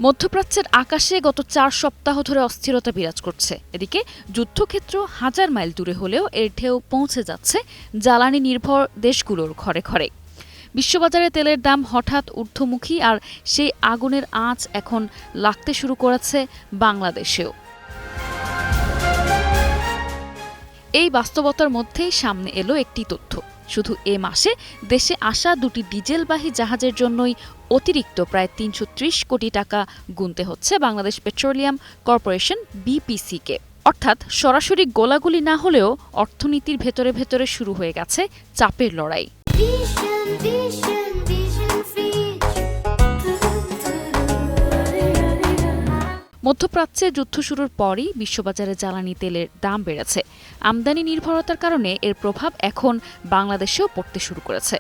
মধ্যপ্রাচ্যের আকাশে গত ৪ সপ্তাহ ধরে অস্থিরতা বিরাজ করছে। এদিকে যুদ্ধক্ষেত্র হাজার মাইল দূরে হলেও এর ঢেউ পৌঁছে যাচ্ছে জ্বালানি নির্ভর দেশগুলোর ঘরে ঘরে। বিশ্ববাজারে তেলের দাম হঠাৎ ঊর্ধ্বমুখী, আর সেই আগুনের আঁচ এখন লাগতে শুরু করেছে বাংলাদেশেও। এই বাস্তবতার মধ্যেই সামনে এলো একটি তথ্য। শুধু এ মাসে দেশে আসা দুটি ডিজেলবাহী জাহাজের জন্যই অতিরিক্ত প্রায় ৩৩০ কোটি টাকা গুনতে হচ্ছে বাংলাদেশ পেট্রোলিয়াম কর্পোরেশন বিপিসিকে। অর্থাৎ সরাসরি গোলাগুলি না হলেও অর্থনীতির ভেতরে ভেতরে শুরু হয়ে গেছে চাপের লড়াই। মধ্যপ্রাচ্যে যুদ্ধ শুরুর পরই বিশ্ববাজারে জ্বালানি তেলের দাম বেড়েছে। আমদানি নির্ভরতার কারণে এর প্রভাব এখন বাংলাদেশেও পড়তে শুরু করেছে।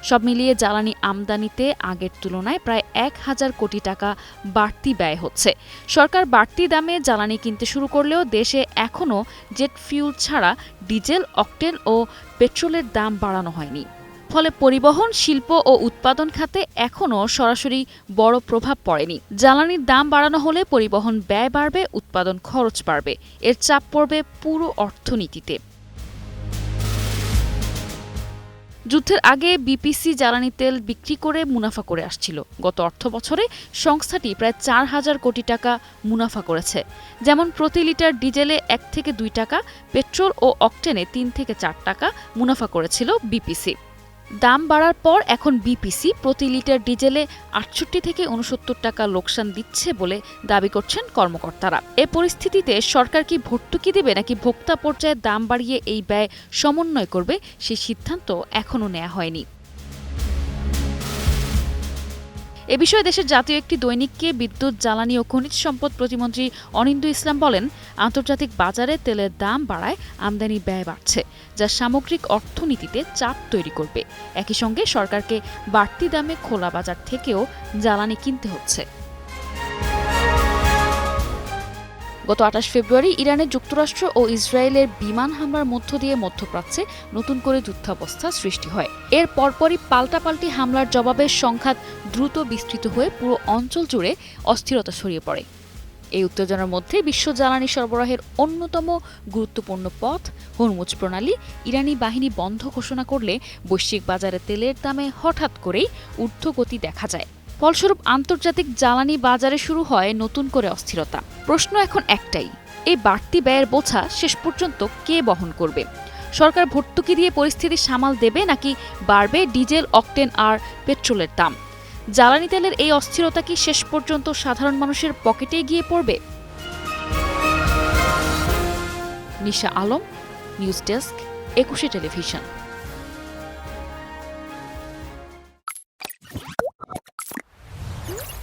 সব মিলিয়ে জ্বালানি আমদানিতে আগের তুলনায় প্রায় ১,০০০ কোটি টাকা বাড়তি ব্যয় হচ্ছে। সরকার বাড়তি দামে জ্বালানি কিনতে শুরু করলেও দেশে এখনও জেট ফিউল ছাড়া ডিজেল, অকটেন ও পেট্রোলের দাম বাড়ানো হয়নি। ফলে পরিবহন, শিল্প ও উৎপাদন খাতে এখনও সরাসরি বড় প্রভাব পড়েনি। জ্বালানির দাম বাড়ানো হলে পরিবহন ব্যয় বাড়বে, উৎপাদন খরচ বাড়বে। এর চাপ পড়বে পুরো অর্থনীতিতে। যুদ্ধের আগে বিপিসি জ্বালানি তেল বিক্রি করে মুনাফা করে আসছিল। গত অর্থবছরে সংস্থাটি প্রায় ৪,০০০ কোটি টাকা মুনাফা করেছে। যেমন প্রতি লিটার ডিজেলে ১ থেকে ২ টাকা, পেট্রোল ও অকটেনে ৩ থেকে ৪ টাকা মুনাফা করেছিল বিপিসি। দাম বাড়ার পর এখন বিপিসি প্রতি লিটার ডিজেলে ৬৮ থেকে ৬৯ টাকা লোকসান দিচ্ছে বলে দাবি করছেন কর্মকর্তারা। এ পরিস্থিতিতে সরকার কি ভর্তুকি দেবে নাকি ভোক্তা পর্যায়ে দাম বাড়িয়ে এই ব্যয় সমন্বয় করবে, সেই সিদ্ধান্ত এখনও নেওয়া হয়নি। এ বিষয়ে দেশের জাতীয় একটি দৈনিককে বিদ্যুৎ, জ্বালানি ও খনিজ সম্পদ প্রতিমন্ত্রী অনিন্দু ইসলাম বলেন, আন্তর্জাতিক বাজারে তেলের দাম বাড়ায় আমদানি ব্যয় বাড়ছে, যা সামগ্রিক অর্থনীতিতে চাপ তৈরি করবে। একই সঙ্গে সরকারকে বাড়তি দামে খোলা বাজার থেকেও জ্বালানি কিনতে হচ্ছে। গত ২৮ ফেব্রুয়ারি ইরানে যুক্তরাষ্ট্র ও ইসরায়েলের বিমান হামলার মধ্য দিয়ে মধ্যপ্রাচ্যে নতুন করে যুদ্ধাবস্থা সৃষ্টি হয়। এর পরপরই পাল্টাপাল্টি হামলার জবাবে সংঘাত দ্রুত বিস্তৃত হয়ে পুরো অঞ্চল জুড়ে অস্থিরতা ছড়িয়ে পড়ে। এই উত্তেজনার মধ্যে বিশ্ব জ্বালানি সরবরাহের অন্যতম গুরুত্বপূর্ণ পথ হরমুজ প্রণালী ইরানি বাহিনী বন্ধ ঘোষণা করলে বৈশ্বিক বাজারে তেলের দামে হঠাৎ করেই ঊর্ধ্বগতি দেখা যায়। ফলস্বরূপ আন্তর্জাতিক জ্বালানি বাজারে শুরু হয় নতুন করে অস্থিরতা। প্রশ্ন এখন একটাই, এই বাড়তি ব্যয়ের বোঝা শেষ পর্যন্ত কে বহন করবে? সরকার ভর্তুকি দিয়ে পরিস্থিতি সামাল দেবে নাকি বাড়বে ডিজেল, অকটেন আর পেট্রোলের দাম? জ্বালানি তেলের এই অস্থিরতা কি শেষ পর্যন্ত সাধারণ মানুষের পকেটে গিয়ে পড়বে? নিশা আলম, নিউজ ডেস্ক, ২১ টেলিভিশন।